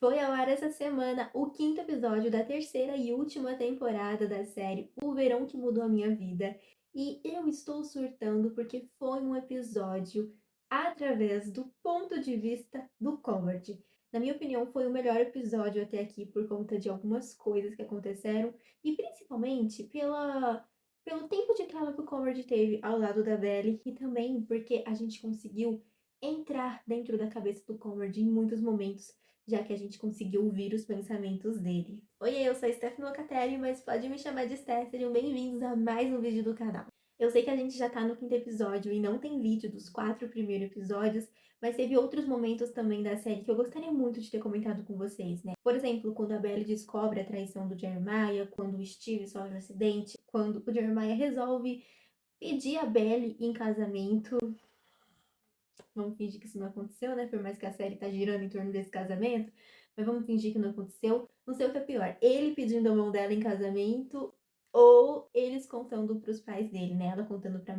Foi ao ar essa semana o quinto episódio da terceira e última temporada da série O Verão que Mudou a Minha Vida. E eu estou surtando porque foi um episódio através do ponto de vista do Conrad. Na minha opinião, foi o melhor episódio até aqui por conta de algumas coisas que aconteceram e principalmente pelo tempo de tela que o Conrad teve ao lado da Belly e também porque a gente conseguiu entrar dentro da cabeça do Conrad em muitos momentos, já que a gente conseguiu ouvir os pensamentos dele. Oi, eu sou a Stephanie Locatelli, mas pode me chamar de Steph. Sejam bem-vindos a mais um vídeo do canal. Eu sei que a gente já tá no quinto episódio e não tem vídeo dos 4 primeiros episódios, mas teve outros momentos também da série que eu gostaria muito de ter comentado com vocês, né? Por exemplo, quando a Belly descobre a traição do Jeremiah, quando o Steve sofre um acidente, quando o Jeremiah resolve pedir a Belly em casamento. Vamos fingir que isso não aconteceu, né? Por mais que a série tá girando em torno desse casamento. Mas vamos fingir que não aconteceu. Não sei o que é pior. Ele pedindo a mão dela em casamento ou eles contando pros pais dele, né? Ela contando pra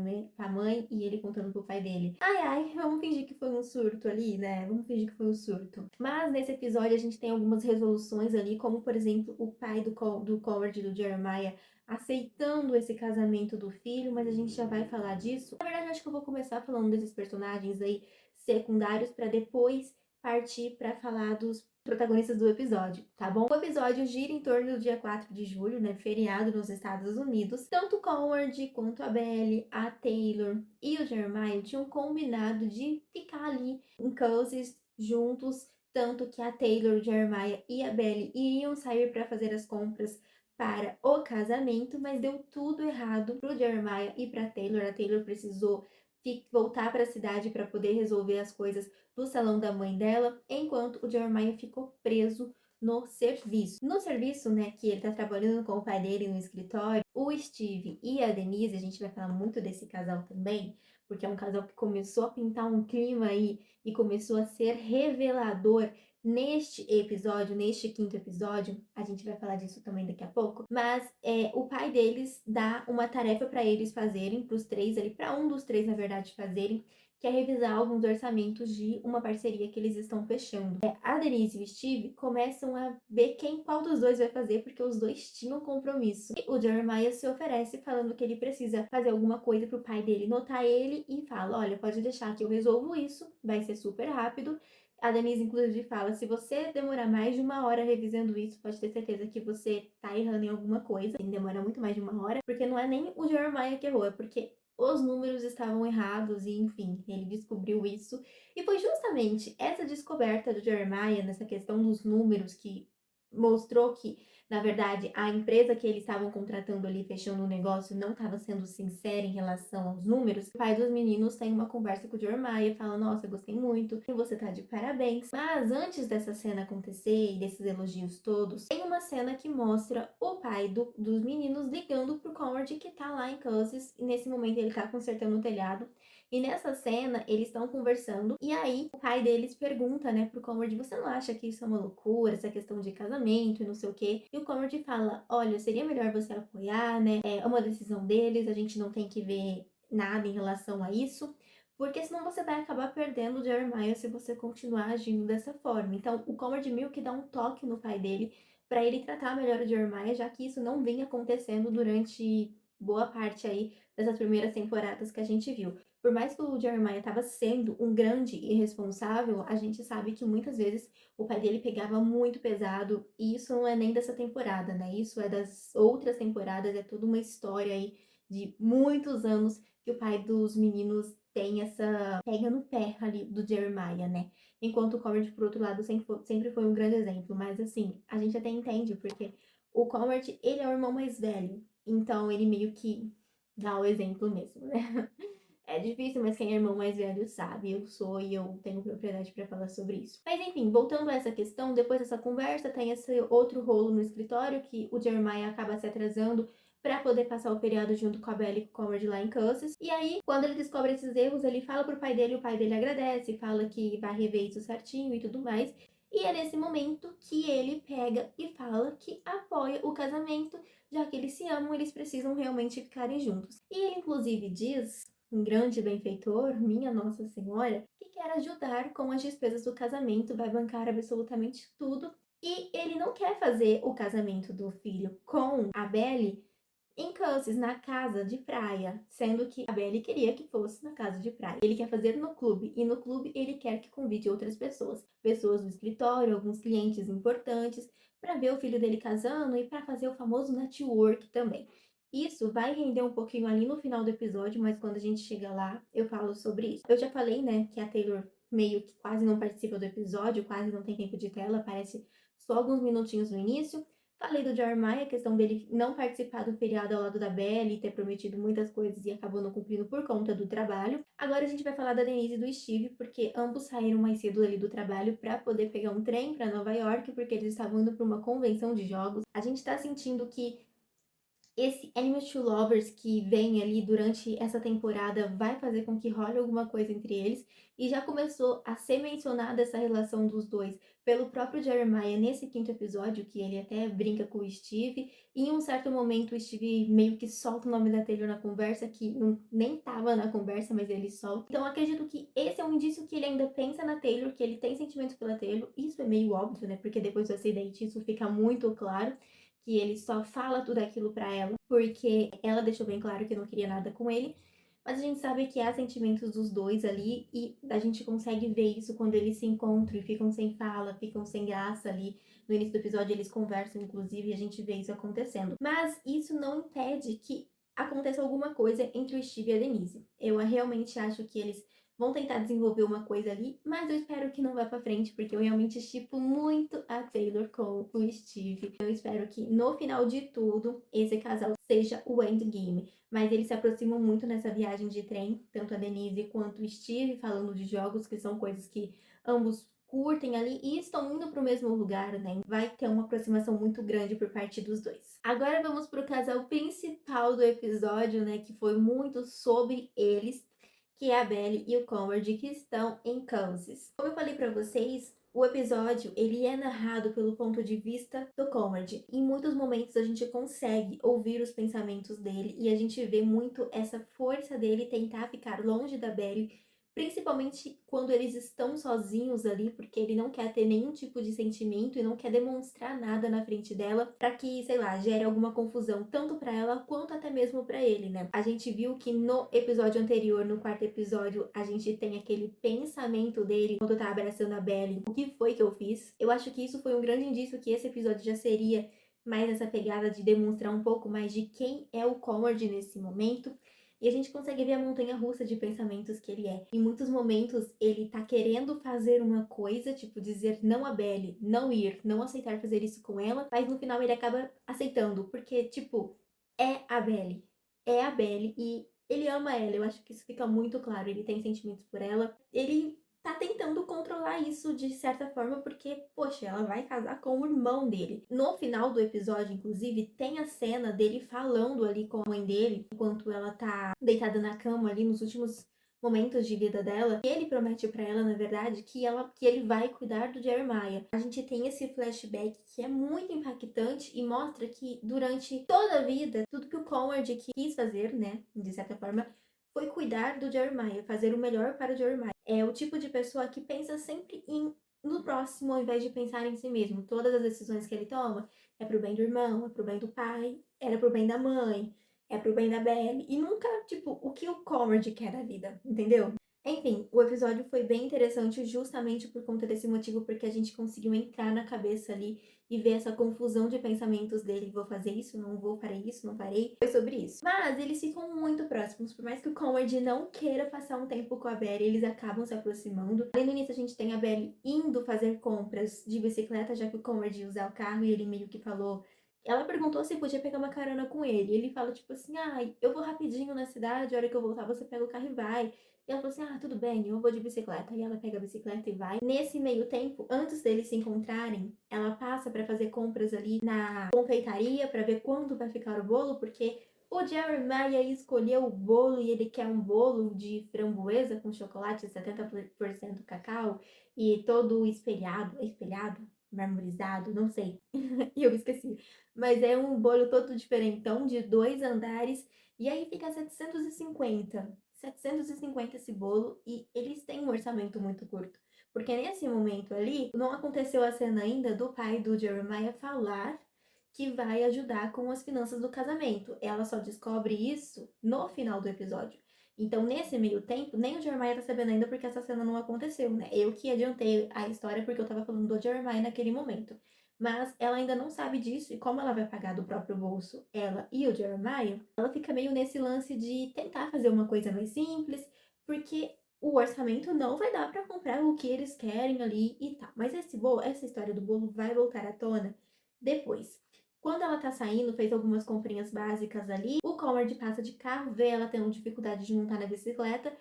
mãe e ele contando pro pai dele. Ai, ai, vamos fingir que foi um surto ali, né? Vamos fingir que foi um surto. Mas nesse episódio a gente tem algumas resoluções ali, como por exemplo o pai do Conrad, do Jeremiah, aceitando esse casamento do filho, mas a gente já vai falar disso. Na verdade, eu acho que eu vou começar falando desses personagens aí secundários para depois partir para falar dos protagonistas do episódio, tá bom? O episódio gira em torno do dia 4 de julho, né, feriado nos Estados Unidos. Tanto Conrad quanto a Belly, a Taylor e o Jeremiah tinham combinado de ficar ali em Kansas juntos, tanto que a Taylor, o Jeremiah e a Belly iriam sair para fazer as compras para o casamento, mas deu tudo errado pro Jeremiah e pra Taylor. A Taylor precisou voltar para a cidade para poder resolver as coisas do salão da mãe dela, enquanto o Jeremiah ficou preso no serviço. No serviço, né, que ele tá trabalhando com o pai dele no escritório, o Steve e a Denise, a gente vai falar muito desse casal também, porque é um casal que começou a pintar um clima aí e começou a ser revelador neste episódio, neste quinto episódio. A gente vai falar disso também daqui a pouco, mas o pai deles dá uma tarefa para eles fazerem, para os três ali, para um dos três, na verdade, fazerem, que é revisar alguns orçamentos de uma parceria que eles estão fechando. A Denise e o Steve começam a ver qual dos dois vai fazer, porque os dois tinham compromisso. E o Jeremiah se oferece falando que ele precisa fazer alguma coisa pro pai dele notar ele e fala: olha, pode deixar que eu resolvo isso, vai ser super rápido. A Denise, inclusive, fala: se você demorar mais de 1 hora revisando isso, pode ter certeza que você tá errando em alguma coisa. Tem demora muito mais de 1 hora, porque não é nem o Jeremiah que errou, é porque os números estavam errados e, enfim, ele descobriu isso. E foi justamente essa descoberta do Jeremiah nessa questão dos números que mostrou que, na verdade, a empresa que eles estavam contratando ali, fechando o negócio, não estava sendo sincera em relação aos números. O pai dos meninos tem uma conversa com o Jeremiah e fala: nossa, eu gostei muito, e você tá de parabéns. Mas antes dessa cena acontecer e desses elogios todos, tem uma cena que mostra o pai dos meninos ligando pro Conrad, que tá lá em Kansas, e nesse momento ele tá consertando o telhado. E nessa cena, eles estão conversando, e aí o pai deles pergunta, né, pro Conrad: você não acha que isso é uma loucura, essa questão de casamento e não sei o quê? E o Conrad fala: olha, seria melhor você apoiar, né, é uma decisão deles, a gente não tem que ver nada em relação a isso, porque senão você vai acabar perdendo o Jeremiah se você continuar agindo dessa forma. Então, o Conrad meio que dá um toque no pai dele para ele tratar melhor o Jeremiah, já que isso não vinha acontecendo durante boa parte aí dessas primeiras temporadas que a gente viu. Por mais que o Jeremiah estava sendo um grande irresponsável, a gente sabe que muitas vezes o pai dele pegava muito pesado, e isso não é nem dessa temporada, né? Isso é das outras temporadas, é toda uma história aí de muitos anos que o pai dos meninos tem essa pega no pé ali do Jeremiah, né? Enquanto o Conrad, por outro lado, sempre foi um grande exemplo, mas assim, a gente até entende, porque o Conrad, ele é o irmão mais velho, então ele meio que dá o exemplo mesmo, né? É difícil, mas quem é irmão mais velho sabe. Eu sou e eu tenho propriedade para falar sobre isso. Mas enfim, voltando a essa questão, depois dessa conversa, tem esse outro rolo no escritório que o Jeremiah acaba se atrasando para poder passar o feriado junto com a Belly e com o Conrad lá em Kansas. E aí, quando ele descobre esses erros, ele fala pro pai dele, o pai dele agradece, fala que vai rever isso certinho e tudo mais. E é nesse momento que ele pega e fala que apoia o casamento, já que eles se amam, eles precisam realmente ficarem juntos. E ele, inclusive, diz um grande benfeitor, minha Nossa Senhora, que quer ajudar com as despesas do casamento, vai bancar absolutamente tudo. E ele não quer fazer o casamento do filho com a Belle em Kansas, na casa de praia, sendo que a Belle queria que fosse na casa de praia. Ele quer fazer no clube, e no clube ele quer que convide outras pessoas, pessoas do escritório, alguns clientes importantes, para ver o filho dele casando e para fazer o famoso network também. Isso vai render um pouquinho ali no final do episódio, mas quando a gente chega lá, eu falo sobre isso. Eu já falei, né, que a Taylor meio que quase não participa do episódio, quase não tem tempo de tela, aparece só alguns minutinhos no início. Falei do Jeremiah, a questão dele não participar do feriado ao lado da Belle, ter prometido muitas coisas e acabou não cumprindo por conta do trabalho. Agora a gente vai falar da Denise e do Steve, porque ambos saíram mais cedo ali do trabalho para poder pegar um trem para Nova York, porque eles estavam indo para uma convenção de jogos. A gente tá sentindo que esse Enemies to Lovers que vem ali durante essa temporada vai fazer com que role alguma coisa entre eles, e já começou a ser mencionada essa relação dos dois pelo próprio Jeremiah nesse quinto episódio, que ele até brinca com o Steve, e em um certo momento o Steve meio que solta o nome da Taylor na conversa, que não, nem tava na conversa, mas ele solta. Então acredito que esse é um indício que ele ainda pensa na Taylor, que ele tem sentimentos pela Taylor. Isso é meio óbvio, né, porque depois do acidente isso fica muito claro, que ele só fala tudo aquilo pra ela, porque ela deixou bem claro que não queria nada com ele. Mas a gente sabe que há sentimentos dos dois ali, e a gente consegue ver isso quando eles se encontram e ficam sem fala, ficam sem graça ali. No início do episódio eles conversam, inclusive, e a gente vê isso acontecendo. Mas isso não impede que aconteça alguma coisa entre o Steve e a Denise. Eu realmente acho que eles vão tentar desenvolver uma coisa ali, mas eu espero que não vá pra frente, porque eu realmente shippo muito a Taylor com o Steve. Eu espero que no final de tudo, esse casal seja o endgame. Mas eles se aproximam muito nessa viagem de trem, tanto a Denise quanto o Steve, falando de jogos, que são coisas que ambos curtem ali e estão indo para o mesmo lugar, né? Vai ter uma aproximação muito grande por parte dos dois. Agora vamos para o casal principal do episódio, né? Que foi muito sobre eles, que é a Belle e o Conrad, que estão em Kansas. Como eu falei para vocês, o episódio ele é narrado pelo ponto de vista do Conrad. Em muitos momentos a gente consegue ouvir os pensamentos dele e a gente vê muito essa força dele tentar ficar longe da Belle, principalmente quando eles estão sozinhos ali, porque ele não quer ter nenhum tipo de sentimento e não quer demonstrar nada na frente dela para que, sei lá, gere alguma confusão tanto para ela quanto até mesmo para ele, né? A gente viu que no episódio anterior, no quarto episódio, a gente tem aquele pensamento dele quando tá abraçando a Belle. O que foi que eu fiz? Eu acho que isso foi um grande indício que esse episódio já seria mais essa pegada de demonstrar um pouco mais de quem é o Conrad nesse momento. E a gente consegue ver a montanha-russa de pensamentos que ele é. Em muitos momentos, ele tá querendo fazer uma coisa, tipo dizer não a Belle, não ir, não aceitar fazer isso com ela, mas no final ele acaba aceitando, porque, tipo, é a Belle. É a Belle e ele ama ela. Eu acho que isso fica muito claro. Ele tem sentimentos por ela. Ele tá tentando controlar isso de certa forma, porque, poxa, ela vai casar com o irmão dele. No final do episódio, inclusive, tem a cena dele falando ali com a mãe dele, enquanto ela tá deitada na cama ali nos últimos momentos de vida dela. E ele promete pra ela, na verdade, que ele vai cuidar do Jeremiah. A gente tem esse flashback que é muito impactante e mostra que durante toda a vida, tudo que o Conrad quis fazer, né, de certa forma, foi cuidar do Jeremiah, fazer o melhor para o Jeremiah. É o tipo de pessoa que pensa sempre no próximo ao invés de pensar em si mesmo. Todas as decisões que ele toma é pro bem do irmão, é pro bem do pai, era pro bem da mãe, é pro bem da Belle. E nunca, tipo, o que o Conrad quer da vida, entendeu? Enfim, o episódio foi bem interessante justamente por conta desse motivo, porque a gente conseguiu entrar na cabeça ali e ver essa confusão de pensamentos dele. Vou fazer isso, não vou, farei isso, não farei. Foi sobre isso. Mas eles ficam muito próximos, por mais que o Conrad não queira passar um tempo com a Belle, eles acabam se aproximando. Além do início, a gente tem a Belle indo fazer compras de bicicleta, já que o Conrad ia usar o carro e ele meio que falou. Ela perguntou se podia pegar uma carona com ele. Ele fala, tipo assim, eu vou rapidinho na cidade, a hora que eu voltar você pega o carro e vai. E ela falou assim, tudo bem, eu vou de bicicleta. E ela pega a bicicleta e vai. Nesse meio tempo, antes deles se encontrarem, ela passa para fazer compras ali na confeitaria para ver quanto vai ficar o bolo, porque o Jeremiah escolheu o bolo e ele quer um bolo de framboesa com chocolate 70% cacau e todo espelhado, marmorizado, não sei. E eu esqueci. Mas é um bolo todo diferentão de 2 andares e aí fica 750. 750 esse bolo e eles têm um orçamento muito curto. Porque nesse momento ali, não aconteceu a cena ainda do pai do Jeremiah falar que vai ajudar com as finanças do casamento. Ela só descobre isso no final do episódio. Então, nesse meio tempo, nem o Jeremiah tá sabendo ainda porque essa cena não aconteceu, né? Eu que adiantei a história porque eu tava falando do Jeremiah naquele momento. Mas ela ainda não sabe disso e como ela vai pagar do próprio bolso, ela e o Jeremiah, ela fica meio nesse lance de tentar fazer uma coisa mais simples, porque o orçamento não vai dar para comprar o que eles querem ali e tal. Mas essa história do bolo vai voltar à tona depois. Quando ela tá saindo, fez algumas comprinhas básicas ali, o Conrad passa de carro, vê ela tendo dificuldade de montar na bicicleta,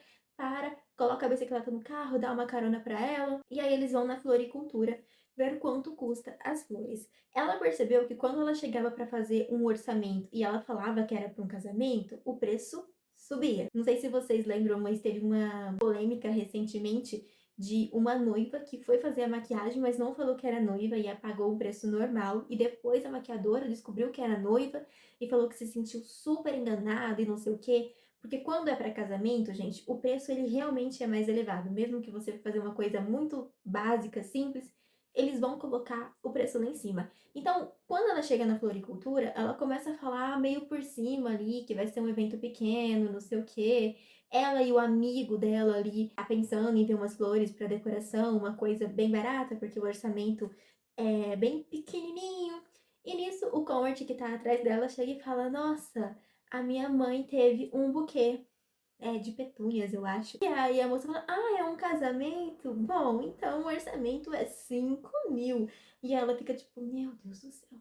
coloca a bicicleta no carro, dá uma carona para ela, e aí eles vão na floricultura ver quanto custa as flores. Ela percebeu que quando ela chegava para fazer um orçamento e ela falava que era para um casamento, o preço subia. Não sei se vocês lembram, mas teve uma polêmica recentemente de uma noiva que foi fazer a maquiagem, mas não falou que era noiva e pagou o preço normal. E depois a maquiadora descobriu que era noiva e falou que se sentiu super enganada e não sei o quê. Porque quando é para casamento, gente, o preço ele realmente é mais elevado. Mesmo que você fazer uma coisa muito básica, simples, eles vão colocar o preço lá em cima. Então, quando ela chega na floricultura, ela começa a falar meio por cima ali, que vai ser um evento pequeno, não sei o quê. Ela e o amigo dela ali tá pensando em ter umas flores para decoração, uma coisa bem barata, porque o orçamento é bem pequenininho. E nisso, o Conrad que tá atrás dela chega e fala: Nossa, a minha mãe teve um buquê de petúnias, eu acho. E aí a moça fala: Ah, é um casamento? Bom, então o orçamento é 5.000. E ela fica tipo: Meu Deus do céu,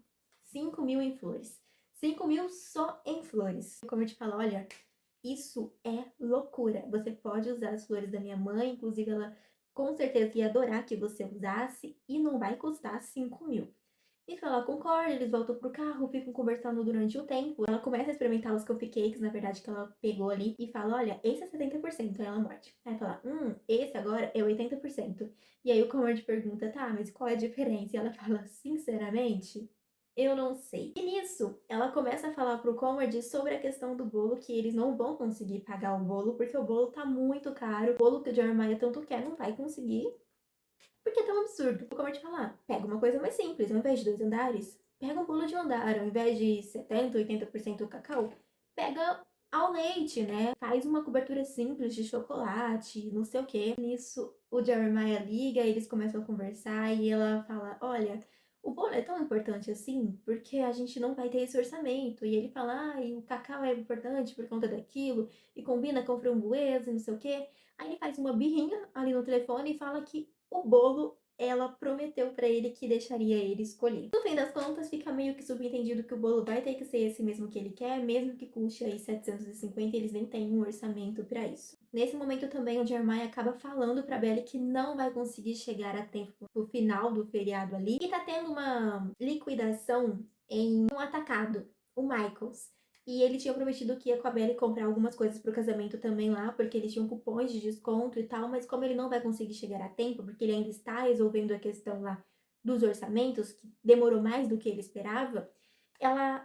5.000 em flores. 5.000 só em flores. Como eu te falo, olha, isso é loucura. Você pode usar as flores da minha mãe, inclusive ela com certeza ia adorar que você usasse e não vai custar 5.000. Então ela concorda, eles voltam pro carro, ficam conversando durante o tempo. Ela começa a experimentar os cupcakes, na verdade, que ela pegou ali, e fala: Olha, esse é 70%. Aí ela morde. Aí fala: esse agora é 80%. E aí o Conrad pergunta: Tá, mas qual é a diferença? E ela fala: Sinceramente, eu não sei. E nisso, ela começa a falar pro Conrad sobre a questão do bolo, que eles não vão conseguir pagar o bolo, porque o bolo tá muito caro. O bolo que o Jeremiah tanto quer não vai conseguir, porque é tão absurdo. Como eu te falar, pega uma coisa mais simples, ao invés de 2 andares, pega um bolo de um andar, ao invés de 70, 80% cacau, pega ao leite, né? Faz uma cobertura simples de chocolate, não sei o que. Nisso, o Jeremiah liga, eles começam a conversar e ela fala: Olha, o bolo é tão importante assim, porque a gente não vai ter esse orçamento. E ele fala: Ah, e o cacau é importante por conta daquilo, e combina com framboesa e não sei o que. Aí ele faz uma birrinha ali no telefone e fala que o bolo ela prometeu para ele que deixaria ele escolher. No fim das contas, fica meio que subentendido que o bolo vai ter que ser esse mesmo que ele quer, mesmo que custe aí 750, eles nem têm um orçamento para isso. Nesse momento também o Jeremiah acaba falando para Belly que não vai conseguir chegar a tempo pro final do feriado ali e tá tendo uma liquidação em um atacado, o Michaels. E ele tinha prometido que ia com a Belly comprar algumas coisas pro casamento também lá, porque eles tinham cupons de desconto e tal, mas como ele não vai conseguir chegar a tempo, porque ele ainda está resolvendo a questão lá dos orçamentos, que demorou mais do que ele esperava,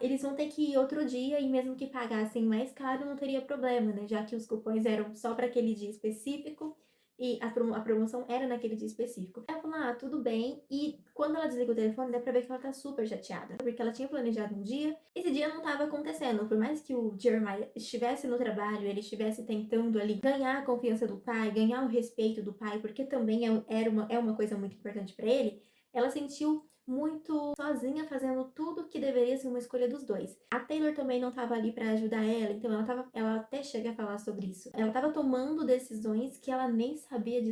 eles vão ter que ir outro dia e mesmo que pagassem mais caro não teria problema, né? Já que os cupons eram só para aquele dia específico e a promoção era naquele dia específico. Ela falou: Ah, tudo bem. E quando ela desliga o telefone, dá pra ver que ela tá super chateada. Porque ela tinha planejado um dia, esse dia não tava acontecendo. Por mais que o Jeremiah estivesse no trabalho, ele estivesse tentando ali ganhar a confiança do pai, ganhar o respeito do pai, porque também é uma coisa muito importante para ele, ela sentiu muito sozinha fazendo tudo que deveria ser uma escolha dos dois. A Taylor também não estava ali para ajudar ela, então ela até chega a falar sobre isso. Ela estava tomando decisões que ela nem sabia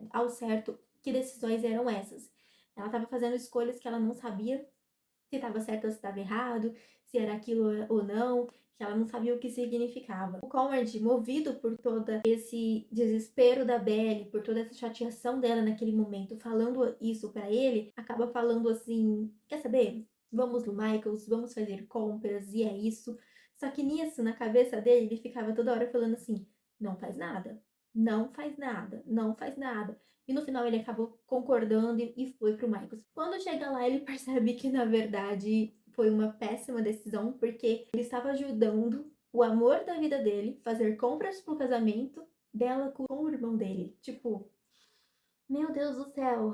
ao certo que decisões eram essas. Ela estava fazendo escolhas que ela não sabia se estava certo ou se estava errado, se era aquilo ou não, que ela não sabia o que significava. O Conrad, movido por todo esse desespero da Belly, por toda essa chateação dela naquele momento, falando isso para ele, acaba falando assim: Quer saber? Vamos no Michaels, vamos fazer compras, e é isso. Só que nisso, na cabeça dele, ele ficava toda hora falando assim: Não faz nada, não faz nada, não faz nada. E no final ele acabou concordando e foi pro Michaels. Quando chega lá, ele percebe que na verdade foi uma péssima decisão, porque ele estava ajudando o amor da vida dele fazer compras pro casamento dela com o irmão dele. Tipo, meu Deus do céu.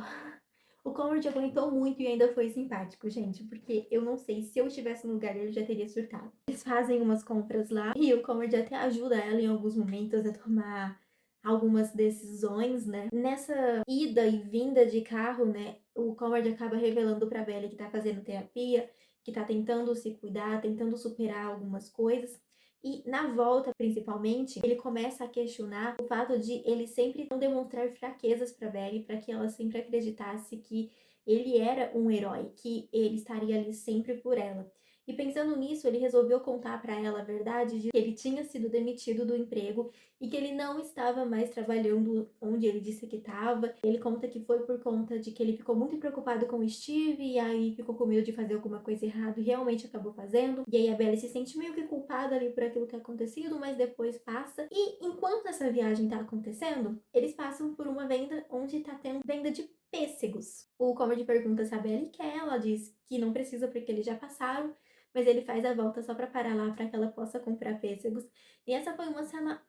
O Conrad aguentou muito e ainda foi simpático, gente, porque eu não sei, se eu estivesse no lugar dele, eu já teria surtado. Eles fazem umas compras lá e o Conrad até ajuda ela em alguns momentos a tomar algumas decisões, né? Nessa ida e vinda de carro, né, o Conrad acaba revelando pra Bella que tá fazendo terapia, que tá tentando se cuidar, tentando superar algumas coisas. E na volta, principalmente, ele começa a questionar o fato de ele sempre não demonstrar fraquezas para Belly, para que ela sempre acreditasse que ele era um herói, que ele estaria ali sempre por ela. E pensando nisso, ele resolveu contar para ela a verdade de que ele tinha sido demitido do emprego e que ele não estava mais trabalhando onde ele disse que estava. Ele conta que foi por conta de que ele ficou muito preocupado com o Steve e aí ficou com medo de fazer alguma coisa errada e realmente acabou fazendo. E aí a Belly se sente meio que culpada ali por aquilo que é acontecido, mas depois passa. E enquanto essa viagem tá acontecendo, eles passam por uma venda onde tá tendo venda de pêssegos. O Comedy pergunta se a Belly quer, ela diz que não precisa porque eles já passaram, mas ele faz a volta só pra parar lá pra que ela possa comprar pêssegos. E essa foi uma cena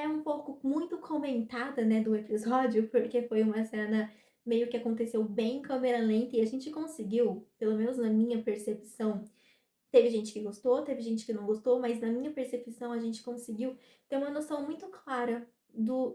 um pouco muito comentada, né, do episódio, porque foi uma cena meio que aconteceu bem em câmera lenta e a gente conseguiu, pelo menos na minha percepção, teve gente que gostou, teve gente que não gostou, mas na minha percepção a gente conseguiu ter uma noção muito clara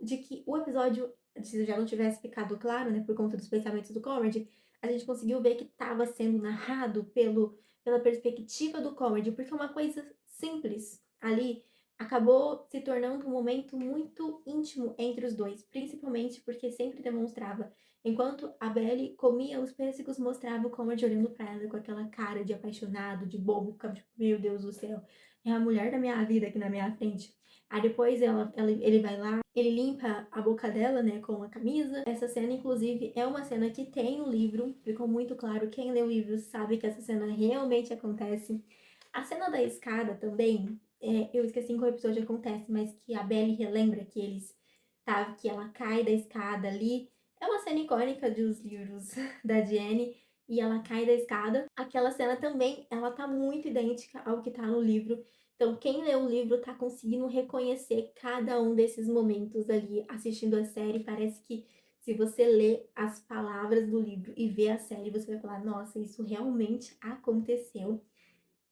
de que o episódio, se já não tivesse ficado claro, né, por conta dos pensamentos do Comedy, a gente conseguiu ver que estava sendo narrado pela perspectiva do Comedy, porque uma coisa simples ali acabou se tornando um momento muito íntimo entre os dois, principalmente porque sempre demonstrava. Enquanto a Belly comia os pêssegos, mostrava o Conrad olhando pra ela com aquela cara de apaixonado, de bobo, ficava tipo, meu Deus do céu, é a mulher da minha vida aqui na minha frente. Aí depois ele vai lá, ele limpa a boca dela, né, com a camisa. Essa cena, inclusive, é uma cena que tem no livro, ficou muito claro. Quem lê o livro sabe que essa cena realmente acontece. A cena da escada também, eu esqueci em qual episódio acontece, mas que a Belly relembra que que ela cai da escada ali. É uma cena icônica dos livros da Jenny e ela cai da escada. Aquela cena também, ela tá muito idêntica ao que tá no livro. Então, quem lê o livro tá conseguindo reconhecer cada um desses momentos ali assistindo a série. Parece que se você lê as palavras do livro e vê a série, você vai falar: nossa, isso realmente aconteceu.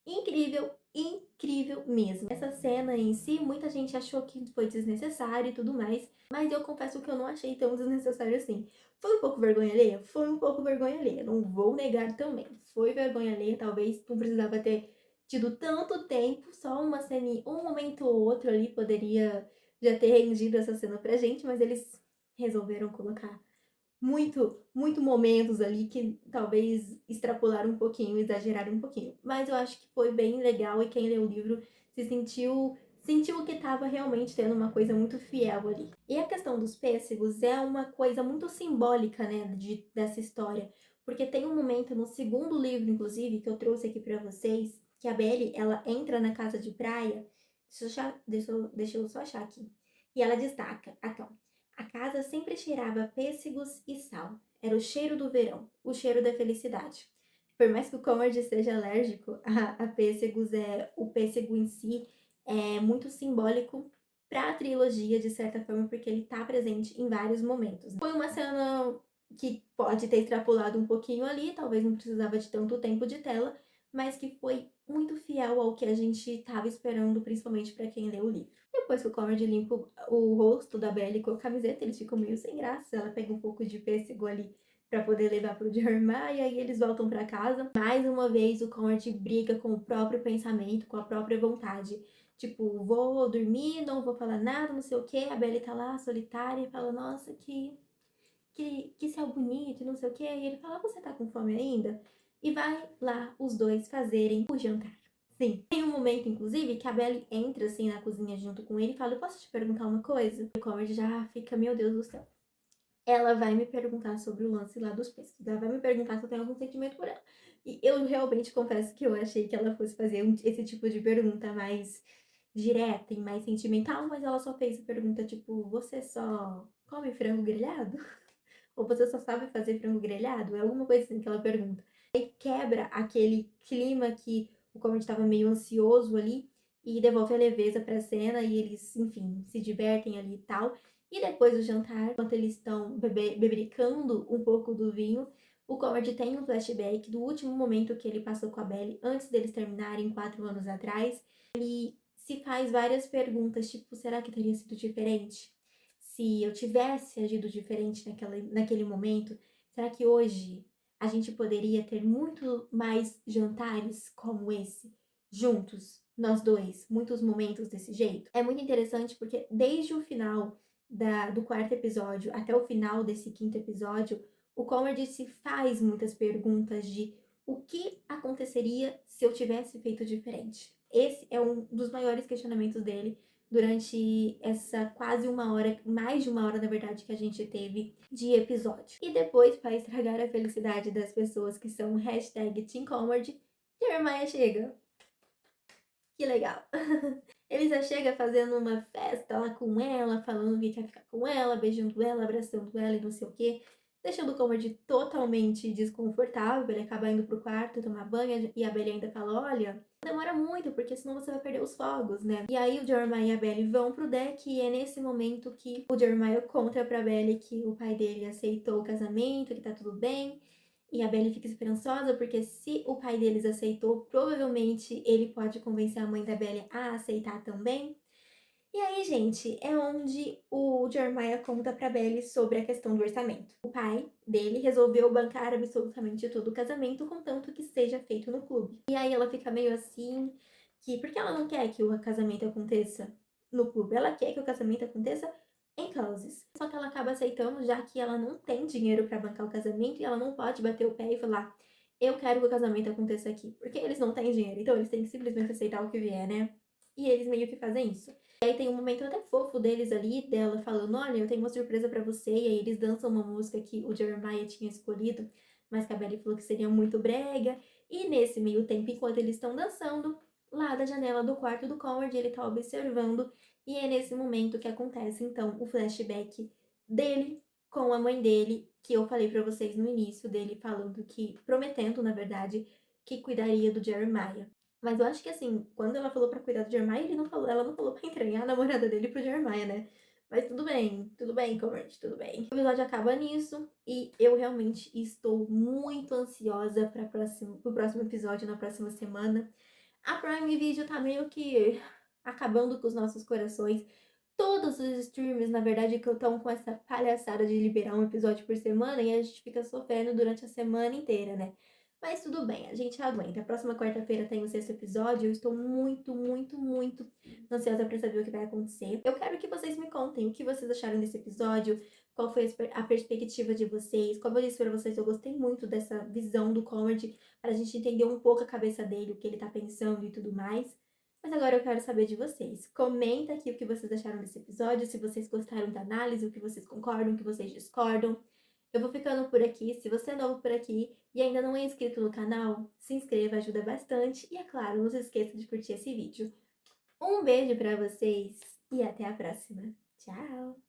Incrível, incrível mesmo. Essa cena em si, muita gente achou que foi desnecessário e tudo mais, mas eu confesso que eu não achei tão desnecessário assim. Foi um pouco vergonha alheia? Foi um pouco vergonha alheia, não vou negar também. Foi vergonha alheia, talvez não precisava ter tido tanto tempo, só uma cena, um momento ou outro ali poderia já ter rendido essa cena pra gente, mas eles resolveram colocar muito momentos ali que talvez extrapolaram um pouquinho, exageraram um pouquinho. Mas eu acho que foi bem legal e quem leu o livro se sentiu que estava realmente tendo uma coisa muito fiel ali. E a questão dos pêssegos é uma coisa muito simbólica, né, dessa história, porque tem um momento no segundo livro, inclusive, que eu trouxe aqui para vocês, que a Belly, ela entra na casa de praia, deixa eu só achar aqui, e ela destaca, então, a casa sempre cheirava pêssegos e sal. Era o cheiro do verão, o cheiro da felicidade. Por mais que o Conrad seja alérgico a pêssegos, o pêssego em si é muito simbólico para a trilogia, de certa forma, porque ele está presente em vários momentos. Foi uma cena que pode ter extrapolado um pouquinho ali, talvez não precisava de tanto tempo de tela, mas que foi muito fiel ao que a gente estava esperando, principalmente para quem leu o livro. Depois que o Conrad limpa o rosto da Belly com a camiseta, eles ficam meio sem graça. Ela pega um pouco de pêssego ali para poder levar pro Jeremiah e aí eles voltam para casa. Mais uma vez o Conrad briga com o próprio pensamento, com a própria vontade. Tipo, vou dormir, não vou falar nada, não sei o quê. A Belly tá lá, solitária, e fala, nossa, que céu bonito, não sei o quê. E ele fala, você tá com fome ainda? E vai lá os dois fazerem o jantar. Sim. Tem um momento, inclusive, que a Belly entra assim na cozinha junto com ele e fala: eu posso te perguntar uma coisa? E o Conrad já fica, meu Deus do céu. Ela vai me perguntar sobre o lance lá dos peixes. Ela vai me perguntar se eu tenho algum sentimento por ela. E eu realmente confesso que eu achei que ela fosse fazer esse tipo de pergunta mais direta e mais sentimental, mas ela só fez a pergunta tipo: você só come frango grelhado? Ou você só sabe fazer frango grelhado? É alguma coisa assim que ela pergunta. Aí quebra aquele clima que o Conrad estava meio ansioso ali e devolve a leveza pra cena e eles, enfim, se divertem ali e tal. E depois do jantar, enquanto eles estão bebericando um pouco do vinho, o Conrad tem um flashback do último momento que ele passou com a Belle antes deles terminarem 4 anos atrás. Ele se faz várias perguntas, tipo, será que teria sido diferente? Se eu tivesse agido diferente naquele momento, será que hoje a gente poderia ter muito mais jantares como esse, juntos, nós dois, muitos momentos desse jeito? É muito interessante porque desde o final do quarto episódio até o final desse quinto episódio, o Conrad se faz muitas perguntas de o que aconteceria se eu tivesse feito diferente. Esse é um dos maiores questionamentos dele durante essa quase 1 hora, mais de 1 hora, na verdade, que a gente teve de episódio. E depois, para estragar a felicidade das pessoas que são #TeamConrad, Jeremiah chega. Que legal! Ele já chega fazendo uma festa lá com ela, falando que quer ficar com ela, beijando ela, abraçando ela e não sei o quê, deixando o Conrad totalmente desconfortável. Ele acaba indo pro quarto tomar banho e a Belle ainda fala: olha, não demora muito, porque senão você vai perder os fogos, né? E aí o Jeremiah e a Belle vão pro deck e é nesse momento que o Jeremiah conta pra Belle que o pai dele aceitou o casamento, que tá tudo bem. E a Belle fica esperançosa porque se o pai deles aceitou, provavelmente ele pode convencer a mãe da Belle a aceitar também. E aí, gente, é onde o Jeremiah conta pra Belle sobre a questão do orçamento. O pai dele resolveu bancar absolutamente todo o casamento, contanto que seja feito no clube. E aí ela fica meio assim, porque ela não quer que o casamento aconteça no clube, ela quer que o casamento aconteça em Closes. Só que ela acaba aceitando, já que ela não tem dinheiro pra bancar o casamento e ela não pode bater o pé e falar: eu quero que o casamento aconteça aqui, porque eles não têm dinheiro, então eles têm que simplesmente aceitar o que vier, né? E eles meio que fazem isso. E aí tem um momento até fofo deles ali, dela falando: olha, eu tenho uma surpresa pra você. E aí eles dançam uma música que o Jeremiah tinha escolhido, mas que a Belle falou que seria muito brega. E nesse meio tempo, enquanto eles estão dançando, lá da janela do quarto do Conrad, ele tá observando. E é nesse momento que acontece, então, o flashback dele com a mãe dele, que eu falei pra vocês no início, dele falando que, prometendo, na verdade, que cuidaria do Jeremiah. Mas eu acho que assim, quando ela falou pra cuidar do Jeremiah, ela não falou pra entregar a namorada dele pro Jeremiah, né? Mas tudo bem, Conrad, tudo bem. O episódio acaba nisso e eu realmente estou muito ansiosa pro próximo episódio na próxima semana. A Prime Video tá meio que acabando com os nossos corações. Todos os streams, na verdade, que estão com essa palhaçada de liberar um episódio por semana e a gente fica sofrendo durante a semana inteira, né? Mas tudo bem, a gente aguenta. A próxima quarta-feira tem o sexto episódio. Eu estou muito, muito, muito ansiosa para saber o que vai acontecer. Eu quero que vocês me contem o que vocês acharam desse episódio, qual foi a perspectiva de vocês. Como eu disse para vocês, eu gostei muito dessa visão do Conrad, para a gente entender um pouco a cabeça dele, o que ele tá pensando e tudo mais. Mas agora eu quero saber de vocês. Comenta aqui o que vocês acharam desse episódio, se vocês gostaram da análise, o que vocês concordam, o que vocês discordam. Eu vou ficando por aqui. Se você é novo por aqui e ainda não é inscrito no canal, se inscreva, ajuda bastante. E é claro, não se esqueça de curtir esse vídeo. Um beijo pra vocês e até a próxima. Tchau!